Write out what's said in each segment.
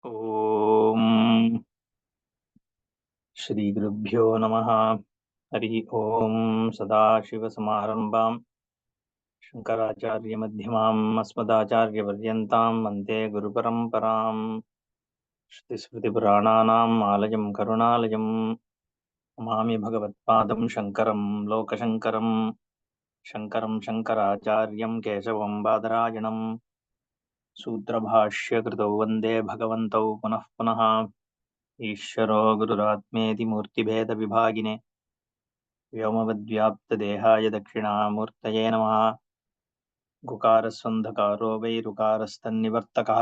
ओम श्री गुरुभ्यो नमः। हरि ओम। सदाशिवसमारंभां शंकराचार्यमध्यमाम् अस्मदाचार्यपर्यन्तां वन्दे गुरुपरम्पराम्। श्रुतिस्मृतिपुराणानाम् आलयं करुणालयं नमामि भगवत्पादं शङ्करं लोकशङ्करं। शङ्करं शङ्कराचार्यं केशवं बादरायणं सूत्रभाष्यकृतौ वन्दे भगवन्तौ पुनः पुनः। ईश्वरो गुरुरात्मेति मूर्तिभेदविभागिने व्योमवद्व्याप्तदेहाय दक्षिणामूर्तये नमः। गुकारस्वन्धकारो वैरुकारस्तन्निवर्तकः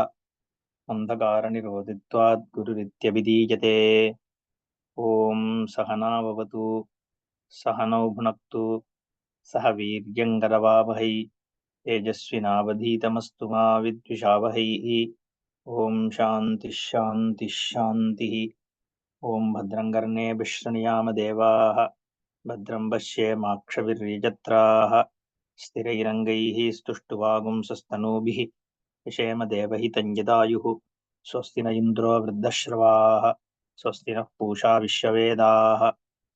अन्धकारनिरोधित्वात् गुरुरित्यभिधीयते। ॐ सहनाववतु सहनौ भुनक्तु सह वीर्यङ्करवावहै तेजस्विनावधीतमस्तु मा विद्विषावहैः। ॐ शान्तिः शान्तिः शान्तिः। ॐ भद्रं कर्णेभिः शृणुयाम देवाः भद्रं पश्येमाक्षभिर्यजत्राः स्थिरैरङ्गैः स्तुष्टुवागुंसस्तनूभिः विषेम देवहितं यदायुः। स्वस्ति न इन्द्रो वृद्धश्रवाः स्वस्ति नः पूषा विश्ववेदाः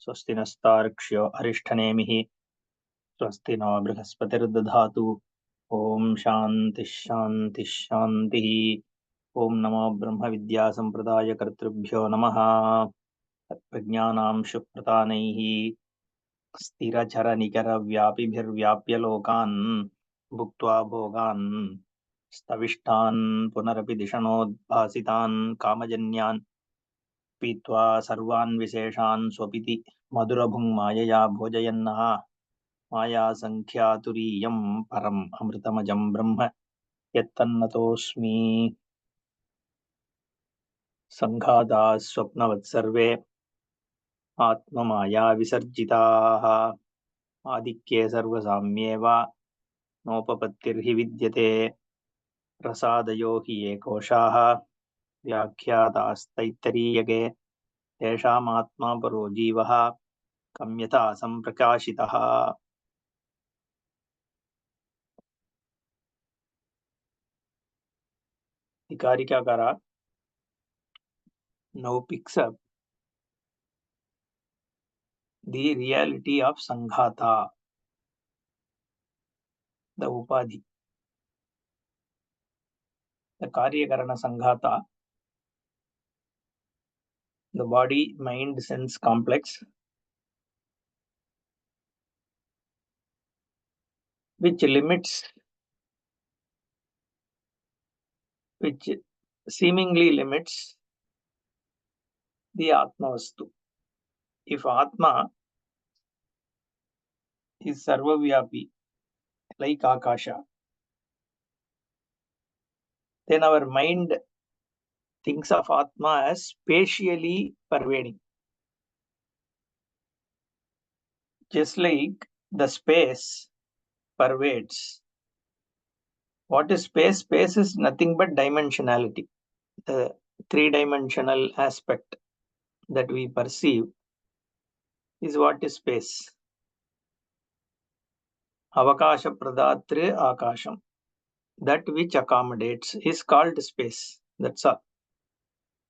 स्वस्ति नस्तार्क्ष्यो अरिष्ठनेमिः स्वस्ति नो बृहस्पतिर्दधातु। ॐ शान्तिः शान्तिः शान्तिः। ॐ नमो ब्रह्मविद्यासम्प्रदायकर्तृभ्यो नमः। तत्त्वज्ञानां शुप्रतानैः स्थिरचरनिकरव्यापिभिर्व्याप्य लोकान् भुक्त्वा भोगान् स्तविष्टान् पुनरपि दिशनोद्भासितान् कामजन्यान् पीत्वा सर्वान् विशेषान् स्वपिति मधुरभुङ्मायया भोजयन्नः मायासङ्ख्यातुरीयं परम् अमृतमजं ब्रह्म यत्तन्नतोऽस्मि। सङ्घाताः स्वप्नवत्सर्वे आत्ममाया विसर्जिताः आधिक्ये सर्वसाम्येव नोपपत्तिर्हि विद्यते। प्रसादयो हि ये कोशाः व्याख्यातास्तैत्तरीयके तेषामात्मा परो जीवः कम्यता सम्प्रकाशितः। The Karikakara now picks up the reality of Sanghata, the Upadhi. The Karyakarana Sanghata, the body mind sense complex, which seemingly limits the Atma Vastu. If Atma is Sarvavyapi, like Akasha, then our mind thinks of Atma as spatially pervading. Just like the space pervades. What is space? Space is nothing but dimensionality. The three-dimensional aspect that we perceive is what is space. Avakasha pradatre akasham. That which accommodates is called space. That's all.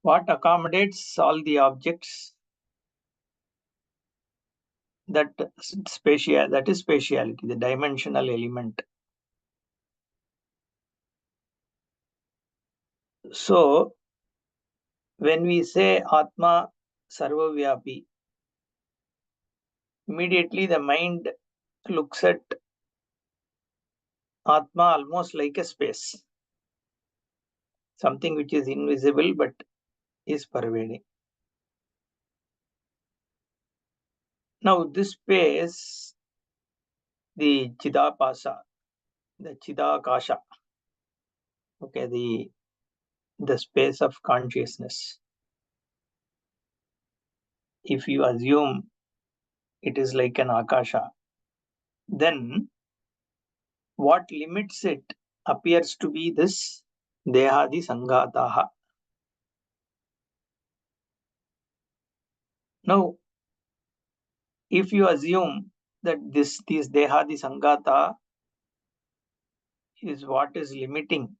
What accommodates all the objects? That is spatiality, the dimensional element. So, when we say Atma Sarvavyapi, immediately the mind looks at Atma almost like a space, something which is invisible but is pervading. Now, this space, the Chidapasa, the Chidakasha, okay, the space of consciousness. If you assume it is like an Akasha, then what limits it appears to be this Dehadi Sanghataha. Now, if you assume that this Dehadi Sanghata is what is limiting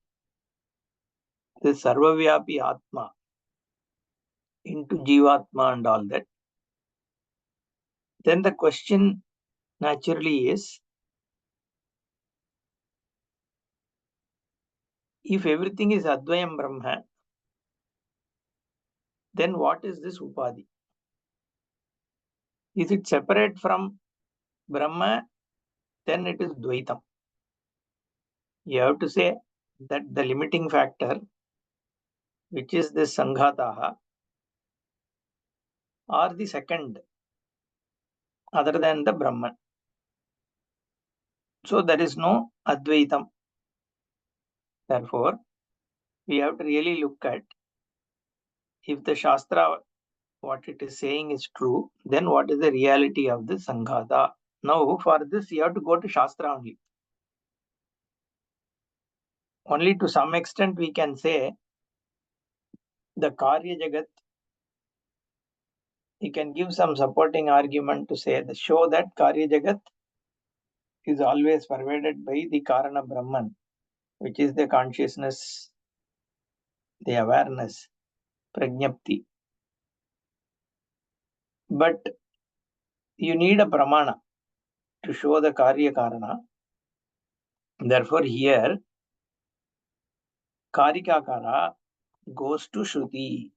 this Sarvavyapi Atma into Jivatma and all that, then the question naturally is, if everything is Advayam Brahma, then what is this Upadhi? Is it separate from Brahma? Then it is Dvaitam. You have to say that the limiting factor, which is this Sanghataha, or the second, other than the Brahman. So there is no Advaitam. Therefore, we have to really look at, if the Shastra, what it is saying is true, then what is the reality of the Sanghata? Now, for this, you have to go to Shastra only. Only to some extent we can say the Karya Jagat, you can give some supporting argument to say, show that Karya Jagat is always pervaded by the Karana Brahman, which is the consciousness, the awareness, Prajnapti. But you need a Pramana to show the Karya Karana. Therefore, here, Karikakara goes to Shruti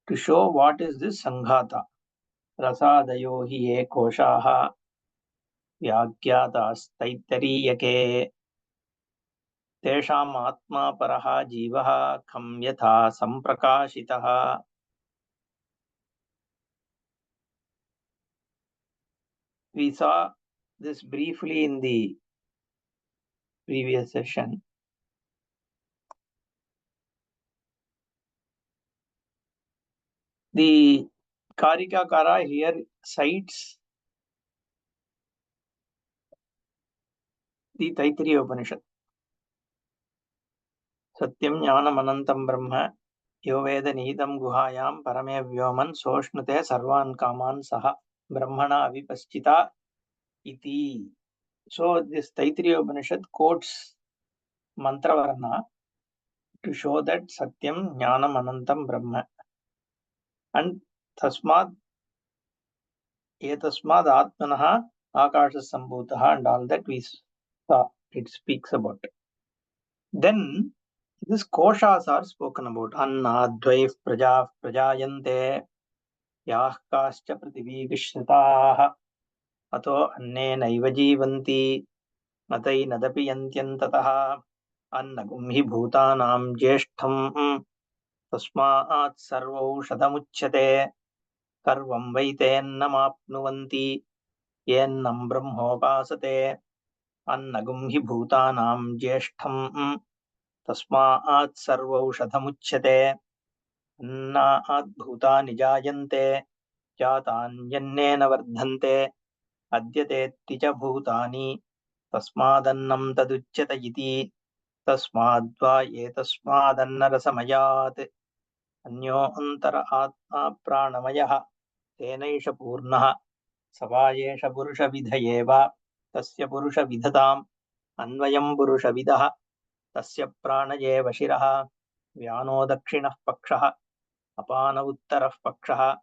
to show what is this Sanghata. Rasadayo hi ekoshaha vyakhyatasthaitariyake tesham atma paraha jivaha kham yatha samprakashitaha. We saw this briefly in the previous session. The Karikakara here cites the Taittiriya Upanishad. Satyam Jnanam Anantam Brahma Yo Veda Nihitam Guhayam Parame Vyoman Soshnute Sarvan Kaman Saha Brahmana Avipaschita Iti. So this Taittiriya Upanishad quotes Mantravarna to show that Satyam Jnanam Anantam Brahma. And Tasmad Etasmad Atmanaha Akasha Sambhutaha and all that we saw it speaks about. Then these koshas are spoken about. Anna Dvaif Praja Prajayante Yah Kascha Prativigishritaha Ato Anne Naiva Jivanti Matai Nadapi Yantyantataha Annagum hi Bhutanam Jeshtham Tasmaat Sarvo Shadamuchyate Karvam Vaitennamapnuvanti Yennam Brahmopasate Annagum hi Bhutanam Jeshtham Tasmaat Sarvo Shadamuchyate Annaat Bhutani Jayante Jatanyannena Vardhante Adyatetti cha Bhutani Tasmadannam Taduchyata iti Tasmadva Etasmadannarasamayat Anyo Antara Atma Pranamayaha Tenaisha Purnaha Savayesha Purusha Vidhayeva Tasya Purusha Vidhatam Anvayam Purusha Vidaha Tasya Pranayeva Shiraha Vyano Dakshinah Pakshaha Apana Uttarah Pakshaha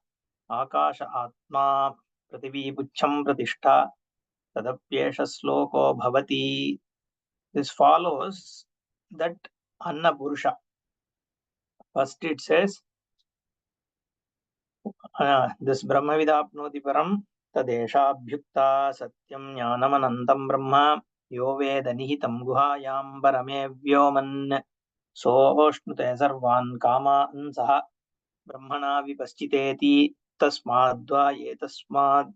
Akasha Atma Prativi Pucham Pratishta Tadapyesha Sloko Bhavati. This follows that Anna Purusha. First it says, this Brahmavidapnoti Param Tadeshabhyukta Satyam Jnanamanantam Brahma Yo Veda Nihitam Guhayam Parame Vyoman Soshnute Sarvan Kama Ansaha Brahmana Vipaschiteti Tasmadva Etasmad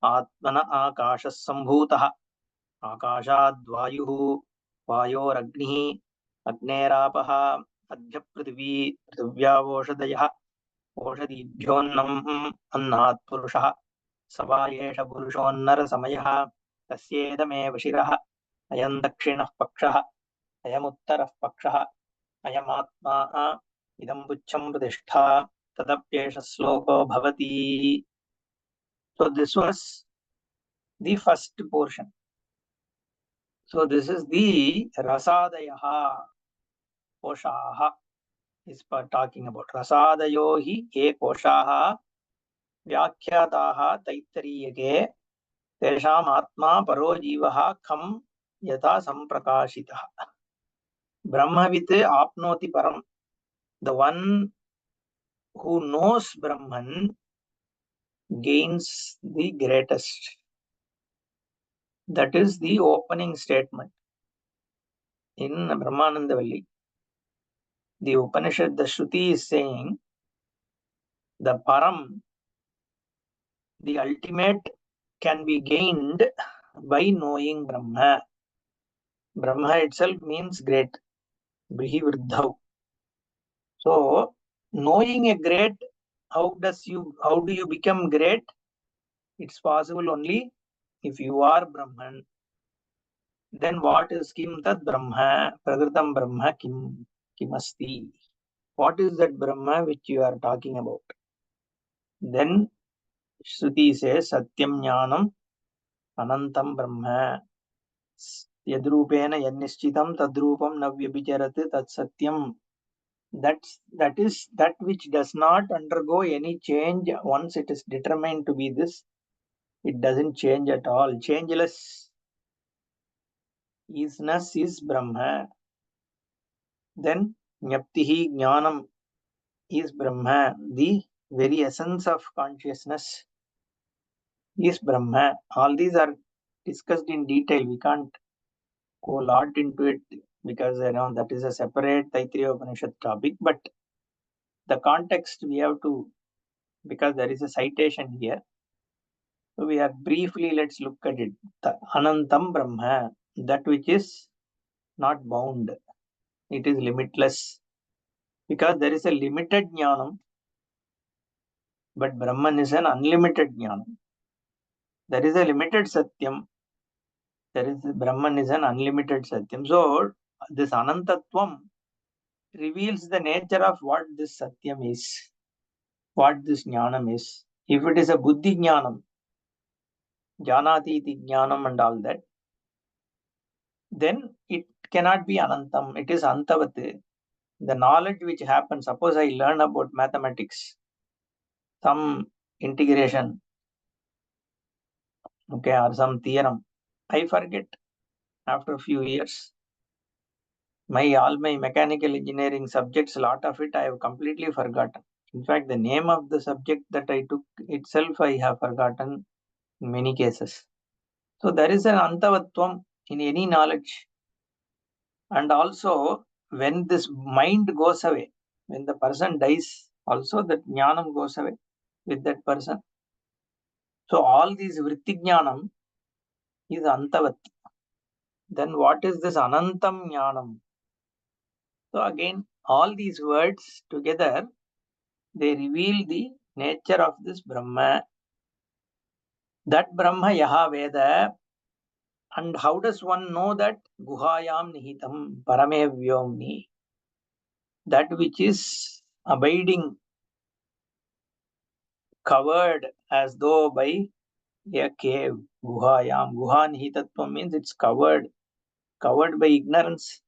Atmana Akasha Sambhutaha Akashadvayuhu Vayoragnihi Agnerapah Adhyaprithivi Prithvyavoshadayah Oshadibhyonnam Annat Purushah Savayesha Purushonnarasamayah Tasyedame Vashirah Ayam Dakshinah Pakshah Ayam Uttarah Pakshah Ayam Atma Idam Pucham Pradishtha Tadapyesha Sloko Bhavati. So this was the first portion. So this is the Rasadayaha. koshaha is talking about. Rasadayo hi ye koshaha vyakhyatāha taitariyake tesham atma paro jivaha kham yatha samprakashitaha. Brahmavit apnoti param. The one who knows Brahman gains the greatest. That is the opening statement in Brahmananda Valli. The Upanishad, the Shruti is saying the Param, the ultimate, can be gained by knowing Brahma. Brahma itself means great. Brihi Vriddhav. So, knowing a great, how do you become great? It's possible only if you are Brahman. Then what is Kim Tad Brahma? Pragritam Brahma Kimasti. What is that Brahma which you are talking about? Then Shruti says Satyam Jnanam Anantam Brahma. Yadrupena Yanishchitam Tadrupam Navyabhicharat Tat Satyam. That is that which does not undergo any change once it is determined to be this. It doesn't change at all. Changeless isness is Brahma. Then Nyaptihi Jnanam is Brahma. The very essence of consciousness is Brahma. All these are discussed in detail. We can't go a lot into it because that is a separate Taittiriya Upanishad topic. But the context we have to, because there is a citation here. So we are briefly, let's look at it. The Anantam Brahma, that which is not bound. It is limitless. Because there is a limited jnanam, but Brahman is an unlimited jnanam. There is a limited satyam. Brahman is an unlimited satyam. So this Anantatvam reveals the nature of what this satyam is, what this jnanam is. If it is a buddhi jnanam, janati iti jnanam and all that, then it cannot be anantam. It is antavate. The knowledge which happens, suppose I learn about mathematics, some integration, okay, or some theorem, I forget after a few years. All my mechanical engineering subjects, a lot of it I have completely forgotten. In fact, the name of the subject that I took itself I have forgotten in many cases. So there is an antavatvam in any knowledge. And also, when this mind goes away, when the person dies, also that jnanam goes away with that person. So all these vritti jnanam is antavat. Then what is this anantam jnanam? So again, all these words together, they reveal the nature of this Brahma. That Brahma yaha Veda. And how does one know that? Guhayam nihitam parame vyomni. That which is abiding, covered as though by a cave. Guhayam. Guha nihitatvam means it's covered by ignorance.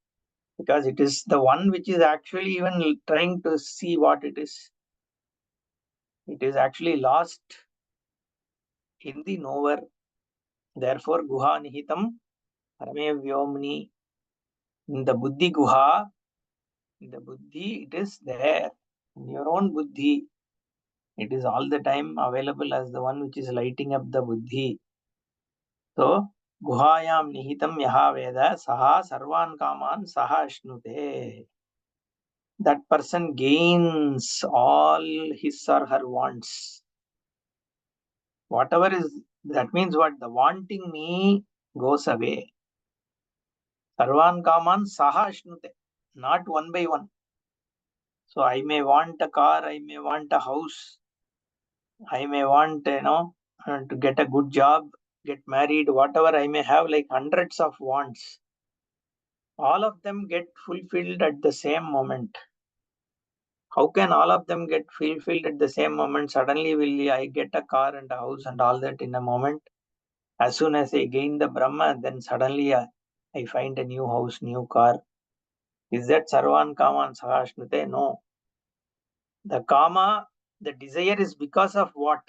Because it is the one which is actually even trying to see what it is. It is actually lost in the knower. Therefore, guha nihitam parame vyomni. In the buddhi guha, in the buddhi, it is there. In your own buddhi, it is all the time available as the one which is lighting up the buddhi. So, guhayam nihitam yaha Veda saha sarvan kaman saha ashnute. That person gains all his or her wants. Whatever is, that means what? The wanting me goes away. Sarvan kaman saha ashnute. Not one by one. So I may want a car, I may want a house, I may want, to get a good job, get married, whatever I may have, like hundreds of wants. All of them get fulfilled at the same moment. How can all of them get fulfilled at the same moment? Suddenly will I get a car and a house and all that in a moment? As soon as I gain the Brahma, then suddenly I find a new house, new car. Is that sarvan kaman sahashnute? No. The kama, the desire is because of what?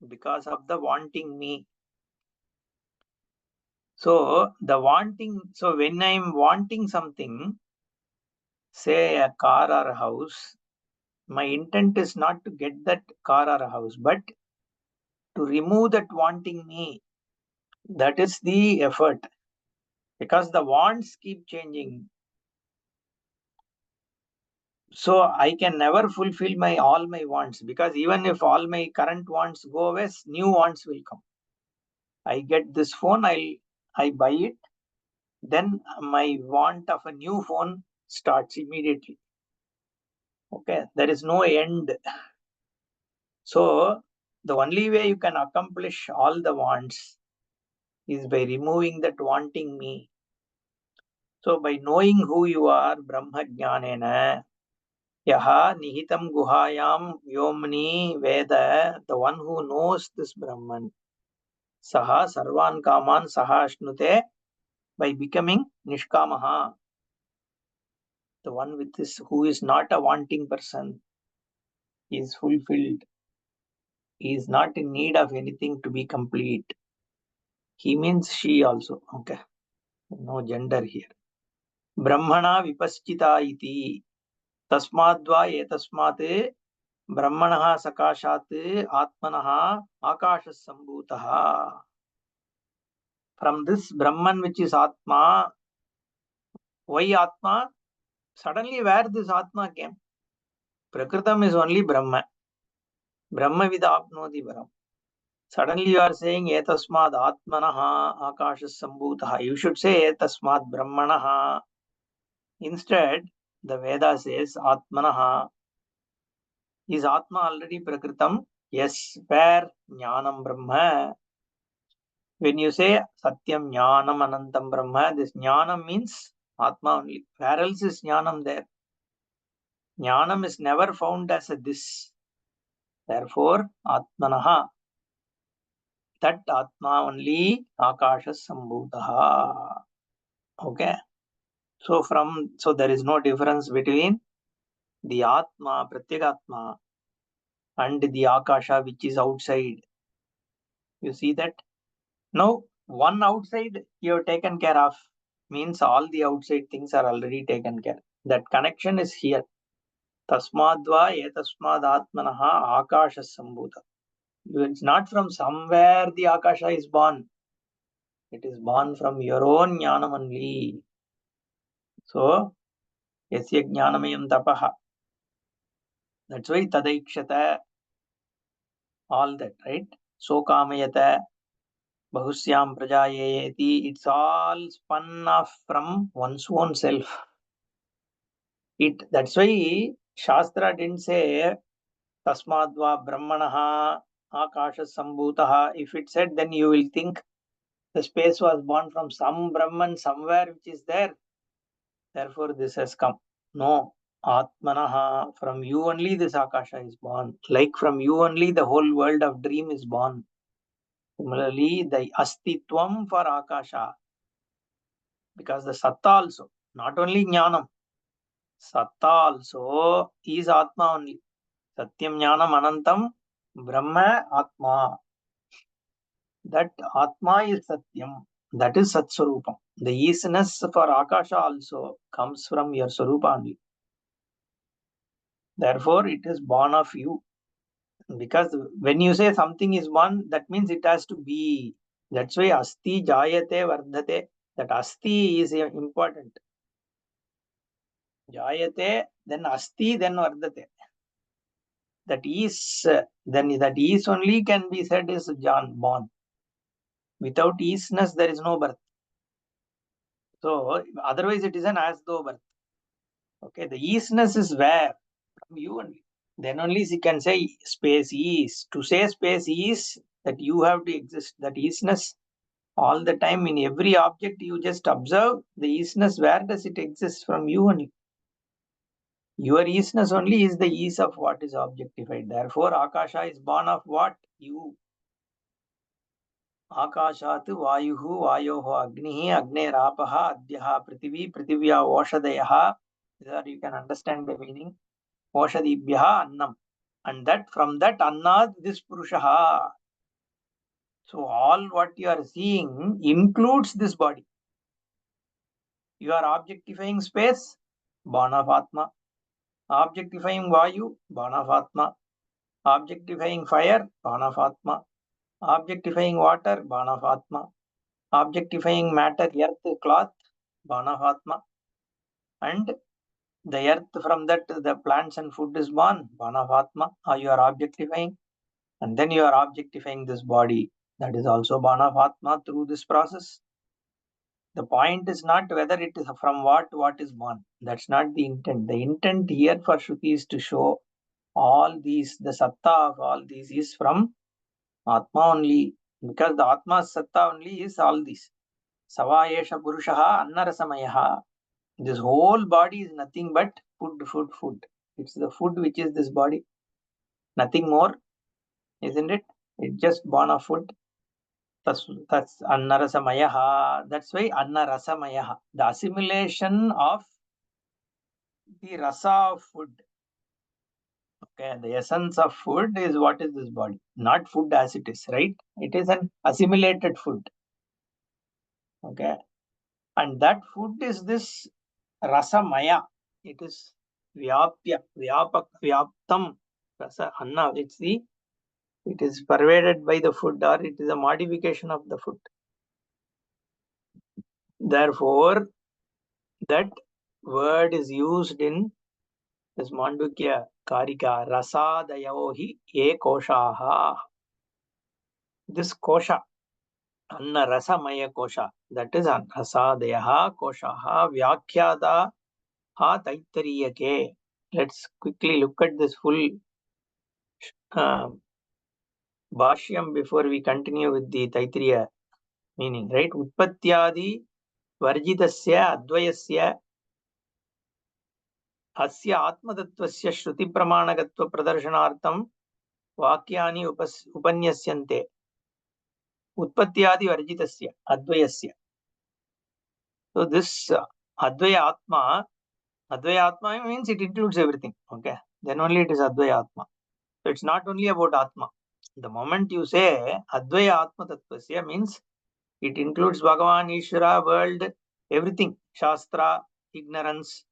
Because of the wanting me. So the wanting, so when I'm wanting something, say a car or a house, my intent is not to get that car or a house, but to remove that wanting me. That is the effort. Because the wants keep changing. So I can never fulfill my all my wants, because even if all my current wants go away, new wants will come. I get this phone, I buy it, then my want of a new phone starts immediately. Okay, there is no end. So the only way you can accomplish all the wants is by removing that wanting me. So by knowing who you are, Brahma Jnanena, Yaha Nihitam Guhayam Vyomni Veda, the one who knows this Brahman, Saha Sarvan Kaman Sahashnute, by becoming Nishkamaha, the one with this who is not a wanting person, is fulfilled, he is not in need of anything to be complete. He means she also. Okay, no gender here. Brahmana vipaschita iti tasmadva etasmat brahmanah sakashat atmanah akashas sambhutah. From this Brahman which is Atma, why Atma? Suddenly where this Atma came? Prakritam is only Brahma. Brahma vidapnoti Brahma. Suddenly you are saying etasmad atmanah akashas sambhutah. You should say etasmad brahmanah. Instead, the Veda says atmanah. Is Atma already Prakritam? Yes. Where? Jnanam Brahma. When you say Satyam Jnanam Anantam Brahma, this Jnanam means Atma only. Where else is Jnanam there? Jnanam is never found as a this. Therefore, Atmanaha. That Atma only Akashas Sambhutaha. Okay. So there is no difference between the Atma, Pratyagatma, and the Akasha which is outside. You see that? Now, one outside you have taken care of, means all the outside things are already taken care. That connection is here. Tasmadva etasmad atmanaha akasha sambhuta. It's not from somewhere the akasha is born. It is born from your own jnanam only. So, yasya jnanamayam tapaha. That's why tadaikshata, all that, right? So kamayata, bahusyam prajayeti, it's all spun off from one's own self. That's why Shastra didn't say Tasmadva Brahmanaha Akasha Sambhutaha. If it said, then you will think the space was born from some Brahman somewhere which is there. Therefore, this has come. No. Atmanaha, from you only this Akasha is born. Like from you only the whole world of dream is born. Similarly, the Astitvam for Akasha. Because the Satta also, not only Jnanam, Satta also is Atma only. Satyam Jnanam Anantam Brahma Atma. That Atma is Satyam. That is Satswarupam. The easiness for Akasha also comes from your Swarupa only. Therefore, it is born of you. Because when you say something is born, that means it has to be. That's why Asti Jayate Vardhate. That Asti is important. Jayate, then Asti, then Vardhate. That is, then that is only can be said is born. Without easiness, there is no birth. So otherwise, it is an as though birth. Okay, the easiness is where? From you only. Then only she can say space is. To say space is, that you have to exist. That easiness all the time in every object you just observe the easiness. Where does it exist? From you only. Your easiness only is the ease of what is objectified. Therefore, Akasha is born of what? You. Akashat Vayuhu Vayoho Agnihi Agnerapah Adyaha Prithvi Prithivya Oshadayaha. There you can understand the meaning. Oshadibhyaha Annam. And that from that Annad this Purushaha. So all what you are seeing includes this body. You are objectifying space, Bana of Atma. Objectifying Vayu, Bana of Atma. Objectifying fire, Bana of Atma. Objectifying water, Bana of Atma. Objectifying matter, earth, cloth, Bana of Atma. And the earth from that the plants and food is born, Bana of Atma. You are objectifying. And then you are objectifying this body. That is also Bana of Atma through this process. The point is not whether it is from what is born. That's not the intent. The intent here for Shruti is to show all these, the satta of all these is from Atma only, because the Atma's satta only is all these. Savayesha Purushaha Annarasamayaha. This whole body is nothing but food. It's the food which is this body. Nothing more, isn't it? It's just born of food. That's Annarasamayaha. That's why Annarasamayaha. The assimilation of the rasa of food. Okay, the essence of food is what is this body, not food as it is, right? It is an assimilated food. Okay, and that food is this rasamaya. It is vyapya, vyapak, vyaptam, rasa anna. It is pervaded by the food, or it is a modification of the food. Therefore, that word is used in this Mandukya Karika, rasadayohi ye koshaha. This kosha, Anna Rasamaya Kosha, that is Rasadeyaha Koshaha Vyakhyada Ha Taitariyake. Let's quickly look at this full Bhashyam before we continue with the Taittiriya meaning, right? Utpatyadi Varjitasya Advayasya Asya Atmatatvasya Shruti Pramanagatva Pradarshanartam Vakyani Upanyasyante Utpatyadi Varjitasya Advayasya. So this Advaya Atma means it includes everything. Okay, then only it is Advaya Atma. So it's not only about Atma. The moment you say Advaya Atma Tattvasya means it includes Bhagavan, Ishvara, world, everything, Shastra, ignorance,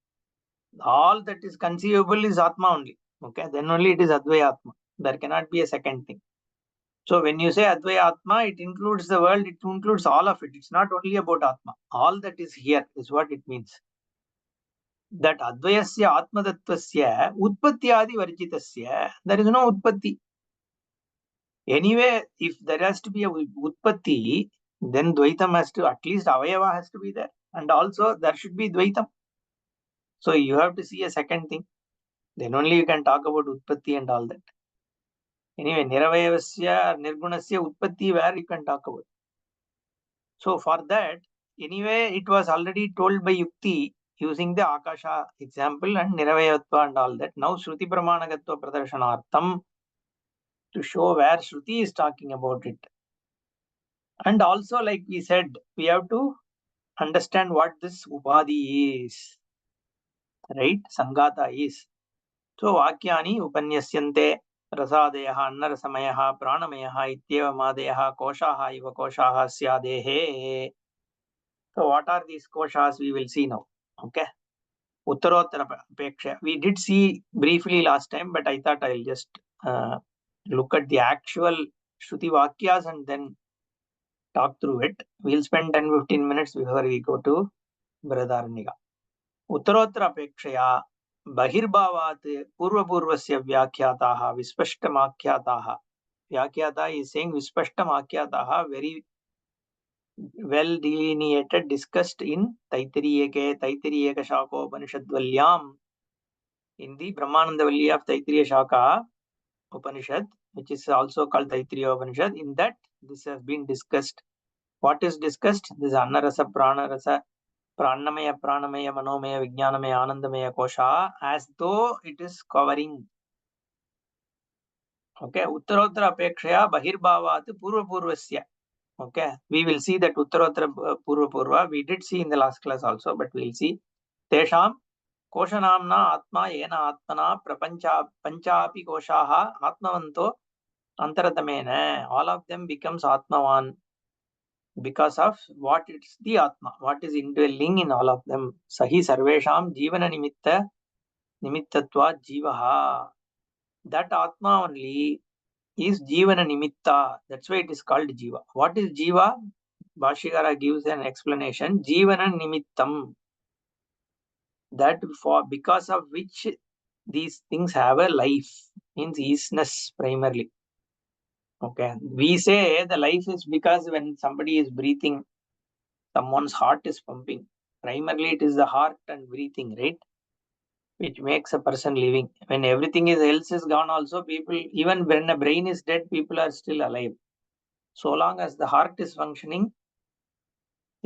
all that is conceivable is Atma only. Okay, then only it is Advaya Atma. There cannot be a second thing. So when you say Advaya Atma, it includes the world, it includes all of it. It's not only about Atma. All that is here is what it means. That Advayasya Atmatatvasya Utpatyadi Varjitasya, there is no Utpatti. Anyway, if there has to be a Utpatti, then Dvaitam has to, at least Avayava has to be there. And also there should be Dvaitam. So you have to see a second thing. Then only you can talk about Utpatti and all that. Anyway, Niravayavasya, Nirgunasya, Utpatti, where you can talk about. So for that, anyway, it was already told by Yukti using the Akasha example and Niravayatva and all that. Now Shruti Pramanagatva Pradarshanartham, to show where Shruti is talking about it. And also, like we said, we have to understand what this Upadhi is, right? Sangata is. So Vakyani Upanyasyante Rasadeyaha Annarasamayaha Pranamayaha Ityeva Madeyaha Koshaha Iva Koshaha Syadehe. So what are these koshas we will see now? Okay. Uttarottara Apeksha. We did see briefly last time, but I thought I'll just look at the actual Shruti Vakyas and then talk through it. We'll spend 10-15 minutes before we go to Brihadaranyaka. Uttarottara Apekshaya Bahirbavat Purvapurvasya Vyakyataha Vispashtamakhyataha. Vyakyata is saying Vispashtamakhyataha, very well delineated, discussed in Taitiriyaka Shaka Upanishadvalyam, in the Brahmanandavalli of Taittiriya Shaka Upanishad, which is also called Taittiriya Upanishad. In that, this has been discussed. What is discussed? This Annarasa, Pranarasa, Pranamaya, Manomaya, Vijnanamaya, Anandamaya Kosha, as though it is covering. Okay, Uttarottara Apekshaya Bahirbhavat Purvapurvasya. Okay, we will see that Uttara Purva Purva. We did see in the last class also, but we'll see. Tesham Koshanamna Atma Yena Atmana Prapancha Panchapi Koshaha Atmavanto Antaratamena. All of them becomes Atmavan because of what it's the Atma, what is indwelling in all of them. Sahi Sarvesham Jivana Nimittatva Jivaha. That Atma only is Jivana Nimitta. That's why it is called Jiva. What is Jiva? Bhashikara gives an explanation. Jivana Nimittam. That for because of which these things have a life, means isness primarily. Okay. We say the life is because when somebody is breathing, someone's heart is pumping. Primarily it is the heart and breathing, right? Which makes a person living. When everything else is gone also, people, even when a brain is dead, people are still alive. So long as the heart is functioning,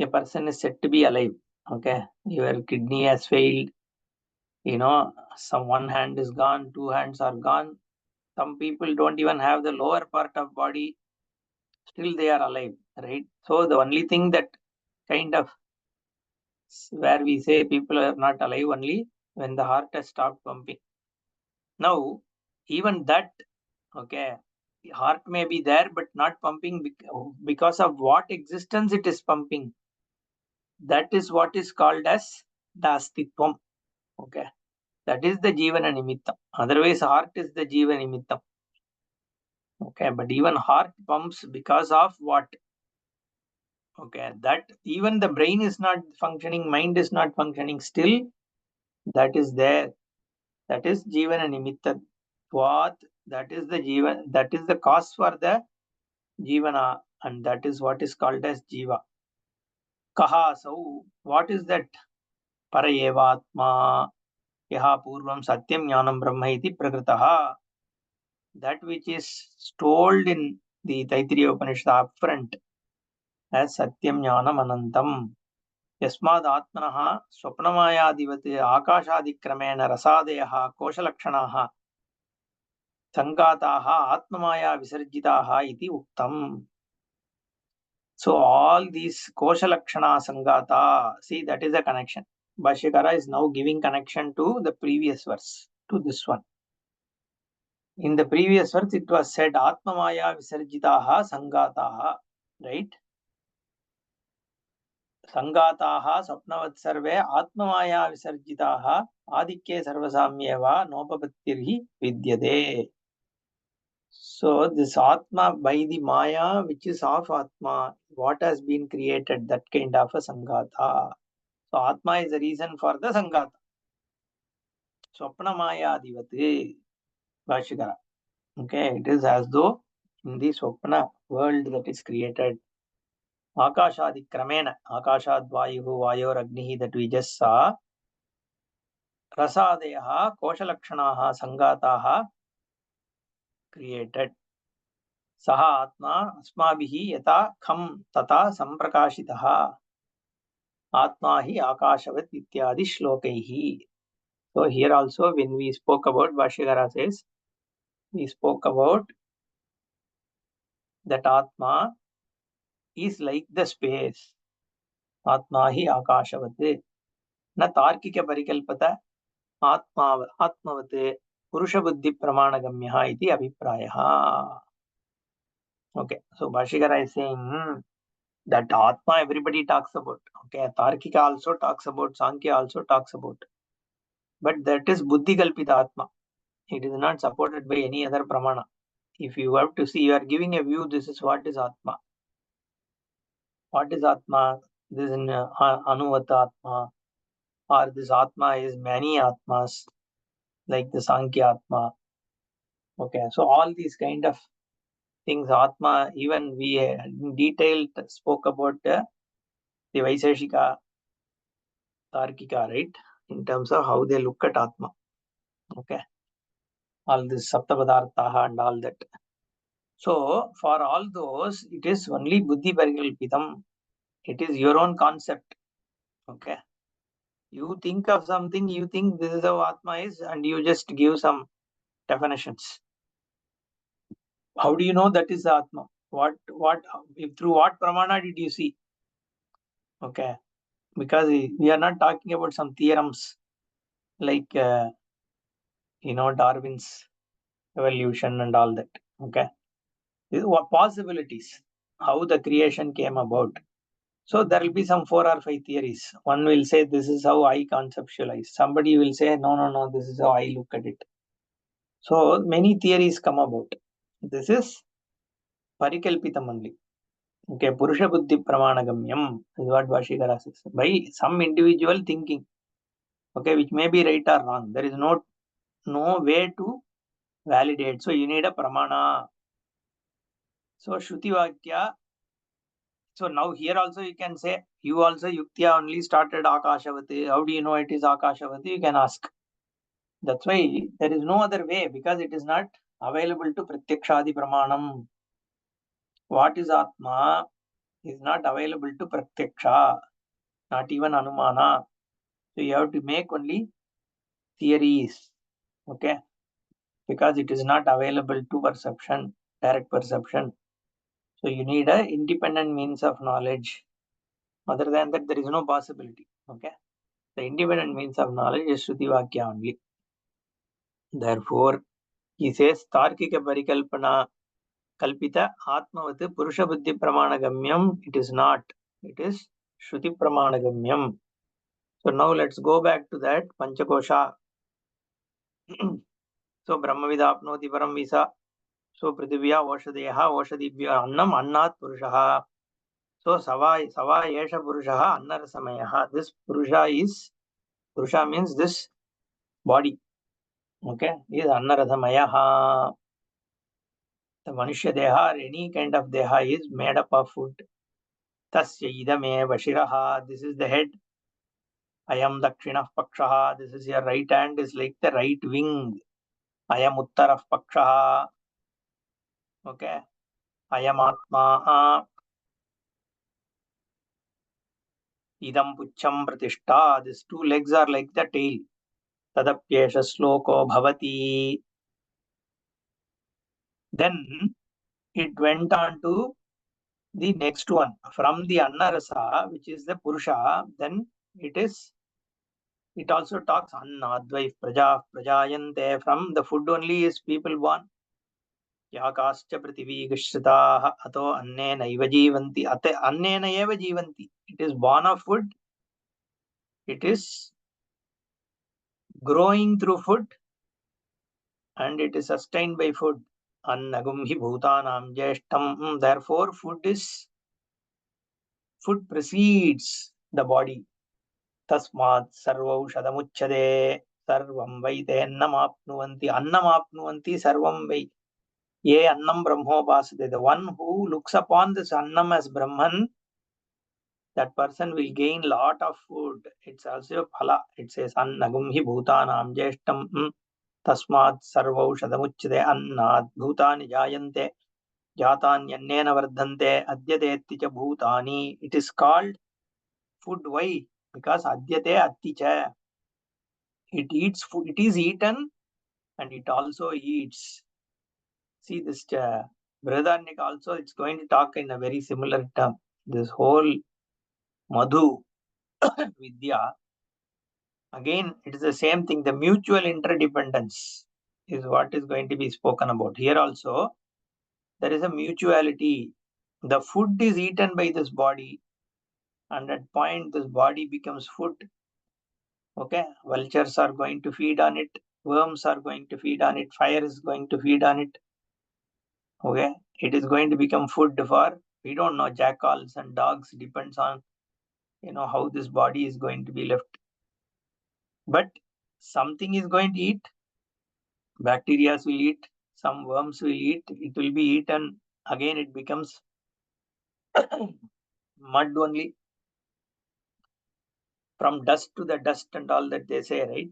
a person is said to be alive. Okay. Your kidney has failed, some one hand is gone, two hands are gone. Some people don't even have the lower part of body, still they are alive, right? So the only thing that kind of where we say people are not alive only when the heart has stopped pumping. Now, even that, okay, heart may be there but not pumping because of what existence it is pumping. That is what is called as the astitvam. Okay, that is the jivana nimittam. Otherwise, heart is the jiva nimittam. Okay, but even heart pumps because of what? Okay, that even the brain is not functioning, mind is not functioning, still that is there. That is jivana nimitta. What? That is the jiva, that is the cause for the jivana, and that is what is called as jiva. Kaha, so what is that? Parayevatma yaha purvam satyam jnanam brahma iti prakritaha. That which is told in the Taittiriya Upanishad upfront as satyam jnanam anantam. यस्माद् आत्मनः स्वप्नमायादिवत् आकाशादिक्रमेण रसादयः कोशलक्षणाः सङ्गाताः आत्ममाया विसर्जिताः इति उक्तम्. So all these koshalakshana sangata, see, that is a connection. Bhashyakara is now giving connection to the previous verse, to this one. In the previous verse, it was said Atmamaya Visarjitaha Sangataha, right? Sangataha Sapnavat Sarve Atmamaya Visarjitaha Adikye Sarvasamyeva Nopapattirhi Vidyade. So this Atma by the Maya, which is of Atma, what has been created, that kind of a Sangata. So Atma is the reason for the Sangata. Swapna Maya Adivati Bhashikara. Okay, it is as though in the Swapna world that is created. Akashadi Kramena, Akashad Vayuhu Vayor Agnihi that we just saw. Rasadeha Koshalakshanaha Sangataha created. Saha Atma Asmabihi Yata Kham Tata Samprakashitaha Atma hi Akashavat Ityadi Shlokaihi. So here also when we spoke about, Bhashyakara says, we spoke about that Atma is like the space. Atma hi Akashavat. Na Tarkika Parikalpata Atmavate Purusha Buddhi Pramanagamyaha iti Abhiprayaha. Okay, so Bhashyakara is saying that Atma everybody talks about. Okay, Tarkika also talks about, Sankhya also talks about. But that is Buddhi Kalpita Atma. It is not supported by any other Pramana. If you have to see, you are giving a view, this is what is Atma. What is Atma? This is Anuvata Atma. Or this Atma is many Atmas, like the Sankhya Atma. Okay, so all these kind of things, Atma, even we in detail spoke about the Vaiseshika, Tarkika, right? In terms of how they look at Atma. Okay, all this Saptapadarthaha and all that. So for all those, it is only Buddhi Parikalpitam. It is your own concept. Okay. You think of something, you think this is how Atma is, and you just give some definitions. How do you know that is Atma? through what pramana did you see? Okay, because we are not talking about some theorems like Darwin's evolution and all that. Okay, these are possibilities, how the creation came about. So there will be some 4 or 5 theories. One will say this is how I conceptualize. Somebody will say no, this is how I look at it. So many theories come about. This is parikalpitam only. Okay, Purusha Buddhi Pramanagamyam is what Bhashikara says. By some individual thinking, okay, which may be right or wrong. There is no way to validate. So you need a pramana. So Shruti Vakya. So now here also you can say, you also Yuktya only started Akashavati. How do you know it is Akashavati? You can ask. That's why there is no other way, because it is not available to Pratyakshadi Pramanam. What is Atma is not available to Pratyaksha, not even Anumana. So you have to make only theories, okay? Because it is not available to perception, direct perception. So you need a independent means of knowledge. Other than that, there is no possibility, okay? The independent means of knowledge is Shruti Vakya only. Therefore, he says, Tarkika Parikalpana Kalpita Atmavat Purusha Buddhi Pramanagamyam. It is not. It is Shruti Pramanagamyam. So now let's go back to that Panchakosha. So Brahmavidapnoti Param Visa. So Prithivya Oshadheha Oshadibhya Annam Annat Purushaha. So Sava Yesha Purushaha Annarasamayaha. This Purusha means this body. Okay, is Annarasamayaha. The Manushya Deha or any kind of Deha is made up of food. Tasya idameva shiraha. This is the head. I am Dakshinah Pakshaha. This is your right hand, is like the right wing. I am Uttarah Pakshaha. Okay. I am Atma. Idam Pucham Pratishta. These 2 legs are like the tail. Tadapyesha Sloko Bhavati. Then it went on to the next one. From the Annarasa, which is the Purusha, then it also talks Annadvaif Prajayante. From the food only is people born. याकाश्च पृथिवीगश्रिताः अतो अन्नेनैव जीवन्ति अन्नेन एव जीवन्ति. It is born of food. It is growing through food, and it is sustained by food. Annagum hi bhutanam jeshtam. Therefore, food precedes the body. Tasmat sarvaushadamuchyade. Sarvam vai te annamapnuvanti. Annamapnuvanti sarvam vai. Ye annam brahmopasade. The one who looks upon this annam as Brahman, that person will gain lot of food. It's also phala. It says annagum hi bhutanam jeshtam tasmat sarvaushadamuchyate annat bhutani jayante jatanyannena vardhante adyate cha bhutani. It is called food. Why? Because adyate atticha. It eats food. It is eaten and it also eats. See this Brihadaranyaka also, it's going to talk in a very similar term. This whole Madhu Vidya, again, it is the same thing. The mutual interdependence is what is going to be spoken about. Here also, there is a mutuality. The food is eaten by this body, and at point, this body becomes food. Okay, vultures are going to feed on it, worms are going to feed on it, fire is going to feed on it. Okay, it is going to become food for, we don't know, jackals and dogs, depends on how this body is going to be left. But something is going to eat. Bacteria will eat, some worms will eat, it will be eaten. Again, it becomes mud only. From dust to the dust and all that they say, right?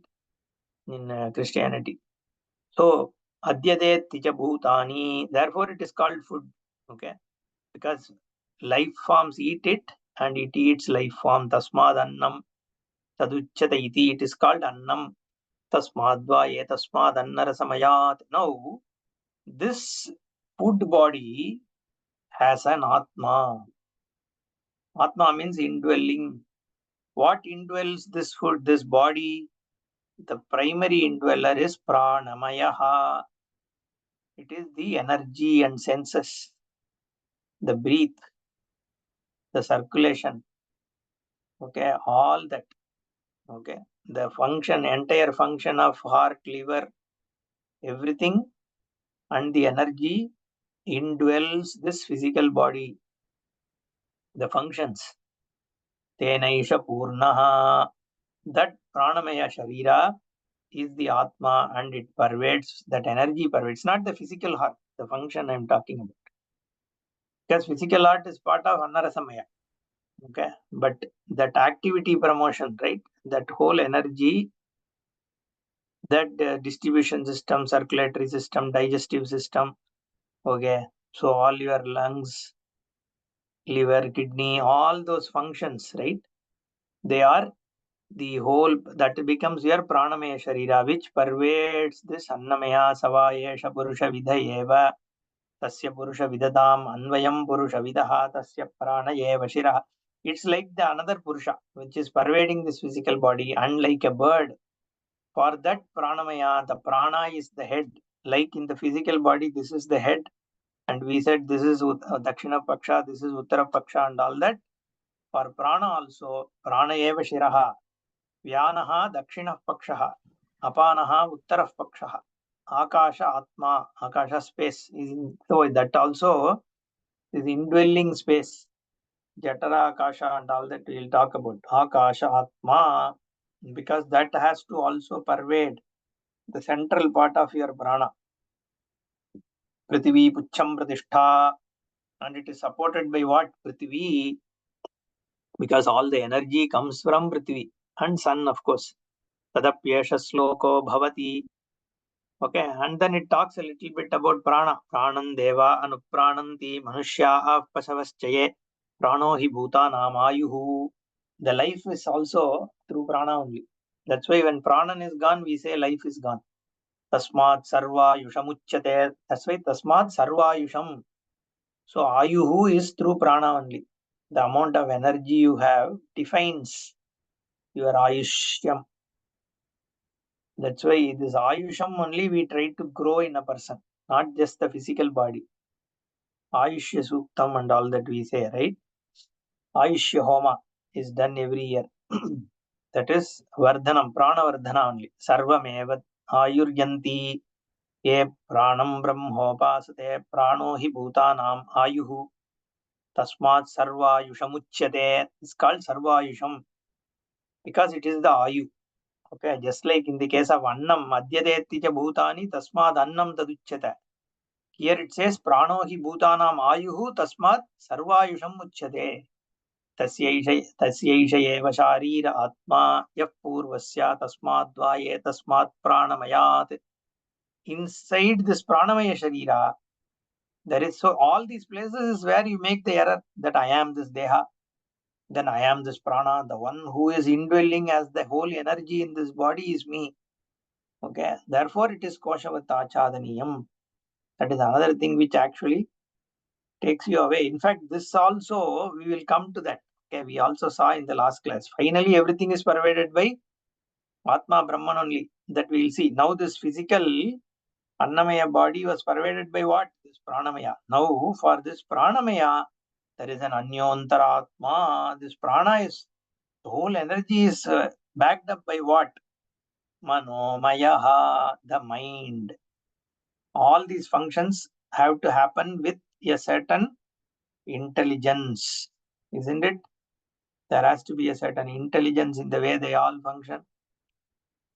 In Christianity. So, adyade tija bhutani. Therefore, it is called food. Okay? Because life forms eat it and it eats life form. Tasmad annam taduchyata iti. It is called annam. Tasmadva ye tasmad annara samayat. Now, this food body has an Atma. Atma means indwelling. What indwells this food, this body? The primary indweller is Pranamayaha. It is the energy and senses, the breath, the circulation. Okay, all that. Okay, the function, entire function of heart, liver, everything, and the energy indwells this physical body, the functions. Tenaisha Purnaha. That Pranamaya Sharira is the Atma, and it pervades, that energy pervades, not the physical heart, the function I'm talking about. Because physical heart is part of Annarasamaya. Okay, but that activity promotion, right? That whole energy, that distribution system, circulatory system, digestive system. Okay, so all your lungs, liver, kidney, all those functions, right? They are the whole, that becomes your pranamaya sharira, which pervades this annamaya savayesha purusha vidha eva tasya purusha vidadam anvayam purusha vidaha tasya prana eva shirah. It's like the another purusha which is pervading this physical body, and like a bird. For that pranamaya, the prana is the head. Like in the physical body, this is the head, and we said this is dakshina paksha, this is uttara paksha, and all that. For prana also, prana eva shiraha. Vyanaha dakshina pakshaha, apanaha uttara pakshaha, akasha atma, akasha space is in, so that also is indwelling space. Jatara akasha and all that we'll talk about. Akasha atma, because that has to also pervade the central part of your prana. Prithvi pucham pratishtha, and it is supported by what? Prithvi, because all the energy comes from Prithvi and sun, of course. Tadapyesha sloko bhavati. Okay, and then it talks a little bit about prana. Pranam deva anuprananti manushya pasavaschaye prano hi bhuta namayuhu. The life is also through prana only. That's why when pranan is gone, we say life is gone. Tasmat sarva yushamuchyate. That's why tasmat sarva yusham. So ayuhu is through prana only. The amount of energy you have defines your ayushyam. That's why this ayusham only we try to grow in a person, not just the physical body. Ayushya Suktam and all that we say, right? Ayushya Homa is done every year. That is Vardhanam, Prana Vardhana only. Sarvamevat Ayuryanti ye Pranam Brahmopasate Prano hi Bhutanam Ayuhu Tasmat Sarvayushamuchyate. It's called Sarvayusham because it is the Ayu. Okay, just like in the case of Annam, Madhyadeti cha Bhutani Tasmad Annam Taduchyate. Here it says Prano hi Bhutanam Ayuhu Tasmat Sarvayusham Muchyate. तस्यैष एव शारीर आत्मा यः पूर्वस्य तस्माद्वाये तस्मात् प्राणमयात्. Inside this pranamaya sharira, there is, so all these places is where you make the error that I am this deha, then I am this prana, the one who is indwelling as the whole energy in this body is me. Okay, therefore it is koshavata achadaniyam. That is another thing which actually takes you away. In fact, this also we will come to that. Okay, we also saw in the last class. Finally, everything is pervaded by Atma Brahman only. That we will see. Now, this physical Annamaya body was pervaded by what? This Pranamaya. Now, for this Pranamaya, there is an Anyantaratma. This Prana is, the whole energy is backed up by what? Manomayaha, the mind. All these functions have to happen with a certain intelligence, isn't it? There has to be a certain intelligence in the way they all function.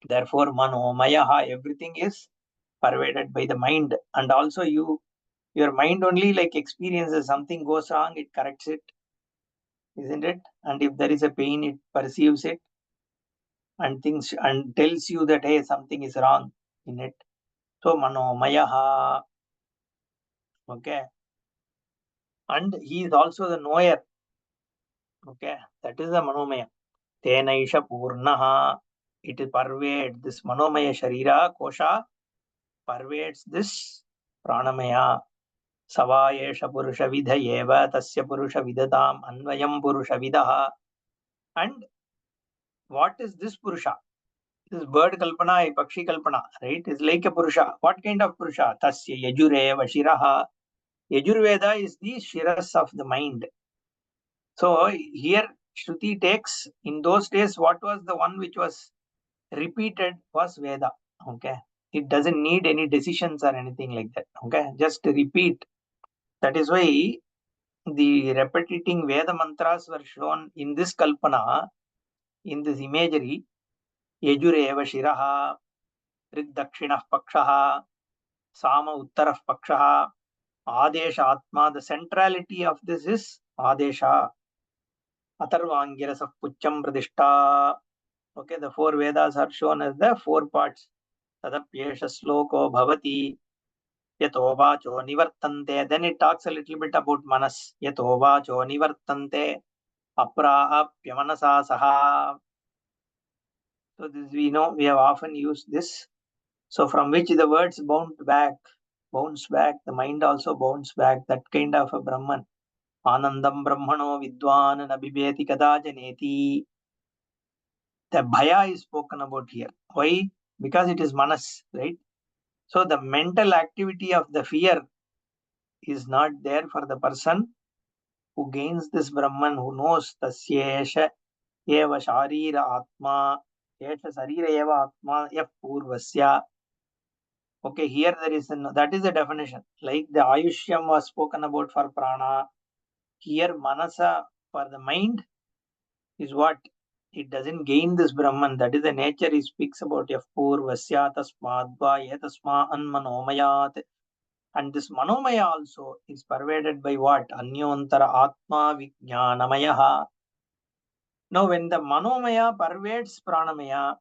Therefore, Manomayaha, everything is pervaded by the mind. And also your mind only like experiences something goes wrong, it corrects it, isn't it? And if there is a pain, it perceives it and things and tells you that hey, something is wrong in it. So Manomayaha. Okay. And he is also the knower. Okay, that is the Manomaya. Tenaisha Purnaha. It pervades this Manomaya Sharira, Kosha pervades this Pranamaya. Sava yesha purusha vidha eva tasya purusha vidatam anvayam purusha vidaha. And what is this purusha? This bird kalpana, pakshi kalpana, right? Is like a purusha. What kind of purusha? Tasya yajureva shiraha. Yajurveda is the shiras of the mind. So here Shruti takes, in those days, what was the one which was repeated was Veda. Okay. It doesn't need any decisions or anything like that. Okay. Just repeat. That is why the repetiting Veda mantras were shown in this kalpana, in this imagery. Yajureva shiraha, rid dakshinah pakshaha, sama uttarah pakshaha, adesha atma. The centrality of this is adesha. Atharvangirasah pucham pradishta. Okay, the four Vedas are shown as the four parts. Tadapyesha sloko bhavati yato vacho nivartante. Then it talks a little bit about manas. Yato vacho nivartante aprapya manasa saha. So this we know, we have often used this. So from which the words bounce back, the mind also bounce back, that kind of a Brahman. Anandam Brahmano Vidwan Nabibeti Kadajaneti. The bhaya is spoken about here. Why? Because it is manas, right? So the mental activity of the fear is not there for the person who gains this Brahman, who knows tasyesha eva sharira atma, esha sarira eva atma yah purvasya. Okay, here there is that is the definition. Like the Ayushyam was spoken about for prana, here manasa for the mind is what? It doesn't gain this Brahman. That is the nature he speaks about. Yah purvasya tasmadva yetasma anmanomayat. And this manomaya also is pervaded by what? Anyontara atma vijnanamaya. Now, when the manomaya pervades pranamaya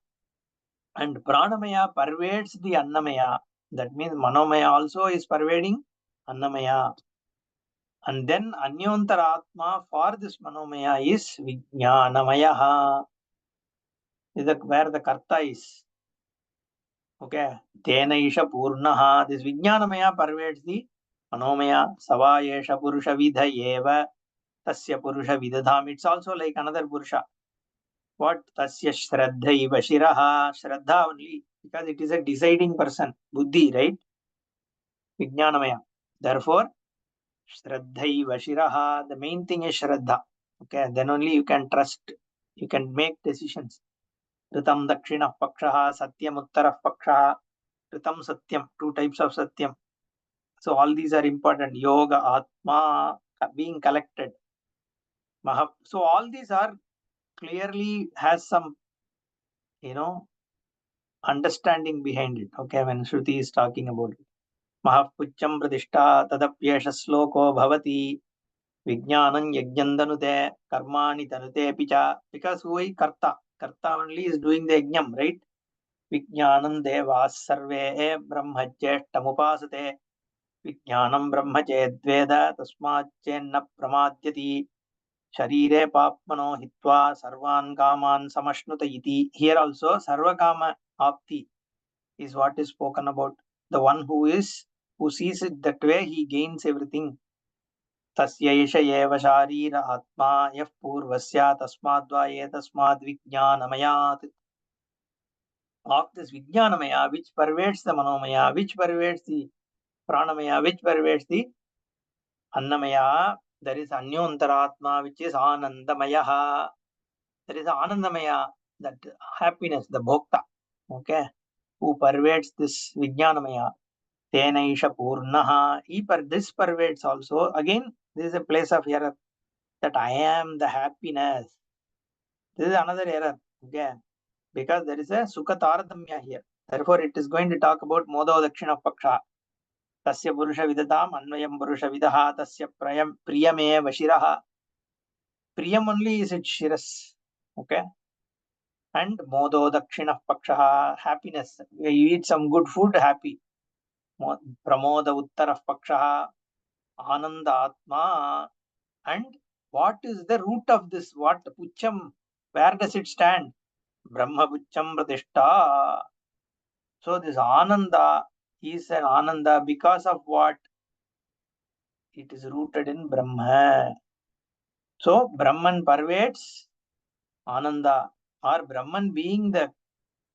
and pranamaya pervades the annamaya, that means manomaya also is pervading annamaya. And then anyontara atma for this manomaya is vijnanamaya. Is where the karta is. Okay. Tena isha purnaha. This vijnanamaya pervades the manomaya. Sava yesha purusha vidha eva tasya purusha vidadham. It's also like another purusha. What? Tasya shraddhaiva shiraha. Shraddha only, because it is a deciding person. Buddhi, right? Vijnanamaya. Therefore, shraddhaiva shiraha. The main thing is shraddha. Okay. Then only you can trust. You can make decisions. Ritam dakshina pakshaha, satyam uttara pakshaha. Ritam satyam. Two types of satyam. So all these are important. Yoga, atma, being collected. So all these are clearly has some, understanding behind it. Okay, when Shruti is talking about it. Mahapucham pradishta tadapyesha sloko bhavati vijnanam yajnandanute karmani tanute picha. Because who is karta? Karta only is doing the yajnam, right? Vijnanam devas sarve brahmajyeshtamupasate. Vijnanam brahmacedveda tasmachenna pramadyati. Sharire papmano hitva sarvan kaman samashnuta iti. Here also sarva kama apti is what is spoken about. The one who sees it that way, he gains everything. Tasya esha eva sharira atma yah purvasya tasmadva etasmad vijnanamayat. Of this vijnanamaya, which pervades the manomaya, which pervades the pranamaya, which pervades the annamaya, there is anyantaratma, which is anandamaya. There is anandamaya, that happiness, the bhokta, okay, who pervades this vijnanamaya. Tenaisha purnaha. This pervades also. Again, this is a place of error. That I am the happiness. This is another error. Okay. Because there is a sukha taradamya here. Therefore, it is going to talk about modo dakshina paksha. Tasya purusha vidatam anvayam purusha vidaha tasya priyame vashiraha. Priyam only is its shiras. Okay. And modo dakshina paksha, happiness. You eat some good food, happy. Pramoda uttara paksha, ananda atma. And what is the root of this? What pucham? Where does it stand? Brahma pucham pratishta. So this ananda is an ananda because of what? It is rooted in Brahma. So Brahman pervades Ananda, or Brahman being the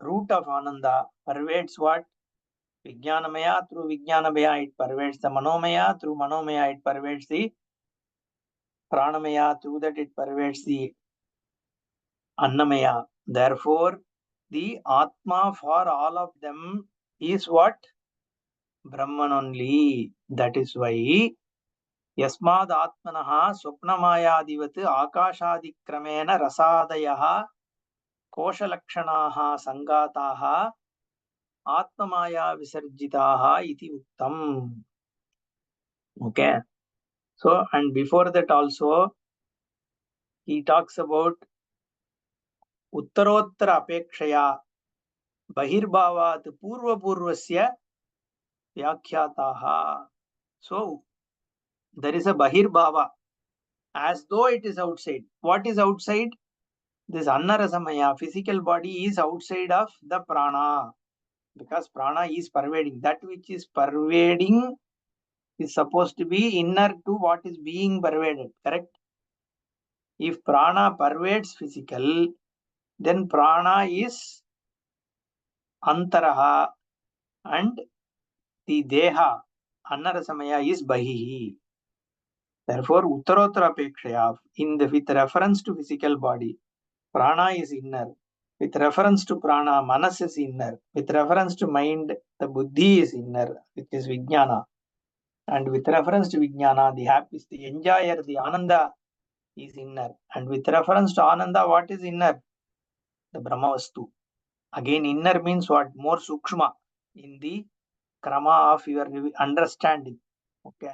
root of Ananda pervades what? Vijnanamaya. Through Vijnanamaya it pervades the Manomaya. Through Manomaya it pervades the Pranamaya. Through that it pervades the Annamaya. Therefore, the Atma for all of them is what? Brahman only. That is why Yasmad Atmanaha Swapnamayadivat Akashadikramena Rasadayaha Koshalakshanaha Sangataha Atmamaya Visarjitaha iti Uktam. Okay. So, and before that also, he talks about Uttarottara Apekshaya Bahirbhavat Purva Purvasya Vyakhyataha. So, there is a Bahirbhava as though it is outside. What is outside? This Annarasamaya, physical body, is outside of the prana, because prana is pervading. That which is pervading is supposed to be inner to what is being pervaded, correct? If prana pervades physical, then prana is antaraha and the deha, Annarasamaya, is bahihi. Therefore, Uttarottara Apekshaya, with reference to physical body, prana is inner. With reference to prana, manas is inner. With reference to mind, the buddhi is inner, which is vijnana. And with reference to vijnana, the happy, the enjoyer, the ananda is inner. And with reference to ananda, what is inner? The Brahmavastu. Again, inner means what? More sukshma in the krama of your understanding. Okay.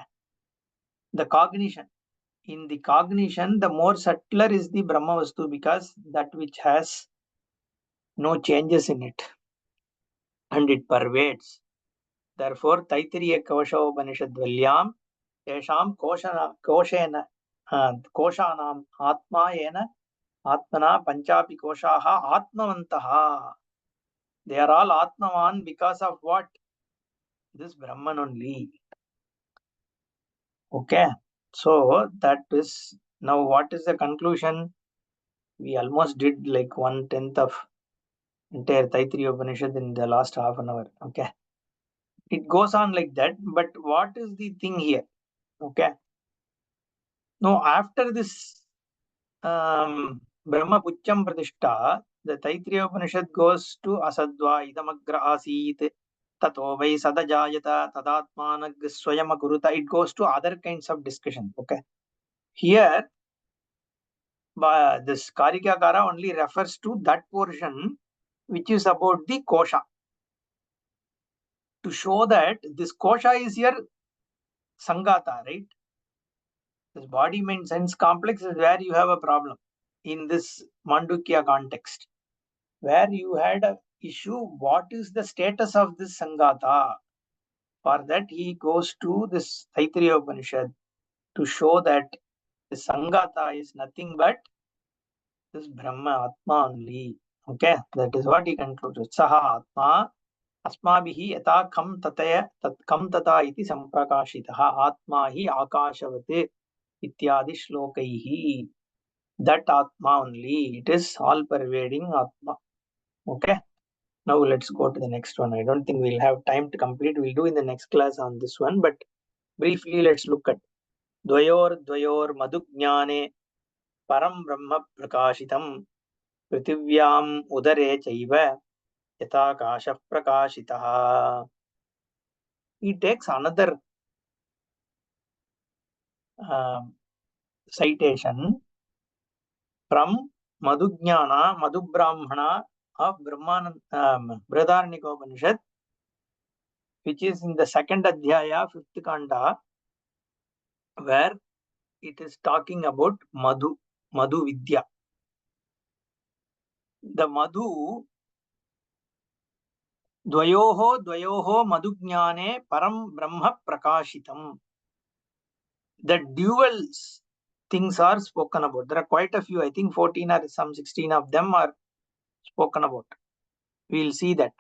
The cognition. In the cognition, the more subtler is the Brahmavastu, because that which has no changes in it and it pervades. Therefore, Taittiriya Kavashopanishadvalyam Tesham Koshanam Atma Yena Atmana Panchapi Koshaha Atmavantaha. They are all Atmavan because of what? This Brahman only. Okay. So that is, now what is the conclusion? We almost did like 1/10 of entire Taittiriya Upanishad in the last half an hour. Okay. It goes on like that, but what is the thing here? Okay. Now, after this Brahma Pucham Pratishta, the Taittiriya Upanishad goes to Asadva Idamagra Asit Tato Vai Sadajayata Tadatmanag Swayama Kuruta. It goes to other kinds of discussion. Okay. Here, this Karikakara only refers to that portion which is about the kosha, to show that this kosha is your sangata, right? This body mind sense complex is where you have a problem in this Mandukya context, where you had a issue. What is the status of this sangata? For that, he goes to this Taittiriya Upanishad to show that the sangata is nothing but this Brahma Atma only. Okay, that is what he concluded. Saha Atma Asmabihi yata kam tata iti samprakashitaha Atma hi akashavate ityadi shlokaihi. That Atma only. It is all pervading Atma. Okay. Now let's go to the next one. I don't think we'll have time to complete. We'll do in the next class on this one. But briefly, let's look at Dvayor Madhujnane Param Brahma Prakashitam Pritivyam Udare Chaiva Yata Kasha Prakashitaha. He takes another citation from Madhujnana, Madhubrahmana of Brihadaranyaka Upanishad, which is in the second Adhyaya, 5th Kanda, where it is talking about Madhu Vidya. The Madhu, Dvayoho Madhujnane Param Brahma Prakashitam. The dual things are spoken about. There are quite a few, I think 14 or some 16 of them are spoken about. We will see that.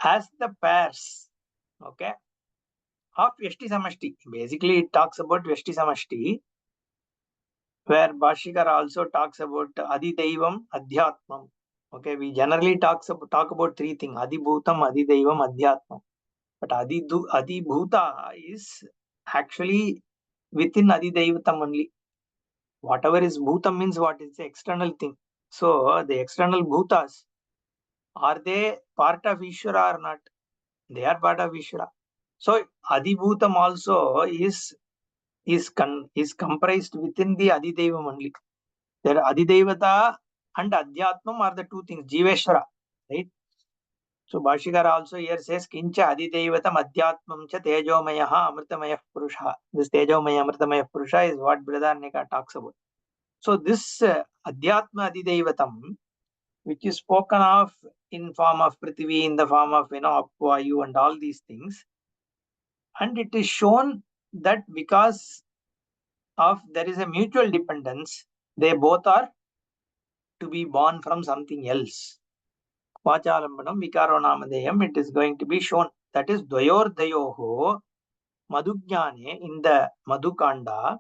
As the pairs, okay, of Vyashti Samashti. Basically, it talks about Vyashti Samashti, where Bhashikar also talks about Adi Daivam, Adhyatmam. Okay, we generally talk about three things: Adi Bhutam, Adi Daivam, Adhyatmam. But Adi Bhuta is actually within Adi Daivatam only. Whatever is Bhutam means what is the external thing. So the external Bhutas, are they part of Ishvara or not? They are part of Ishvara. So Adi Bhutam also is comprised within the Adi Daivam only. There Adi Devata and Adhyatmam are the two things, Jiveshwara, right? So Bhashikar also here says, Kincha Adidevatam Adhyatmam cha Tejomayaha Amritamaya Purusha. This Tejomaya Amritamaya Purusha is what Brihadaranyaka talks about. So this Adhyatma Adidevatam, which is spoken of in form of Prithvi, in the form of Apvayu and all these things, and it is shown that because of there is a mutual dependence, they both are to be born from something else. Vachalambanam Vikaro Namadeyam, it is going to be shown. That is Dvayordayoho Madhugyane in the Madhukanda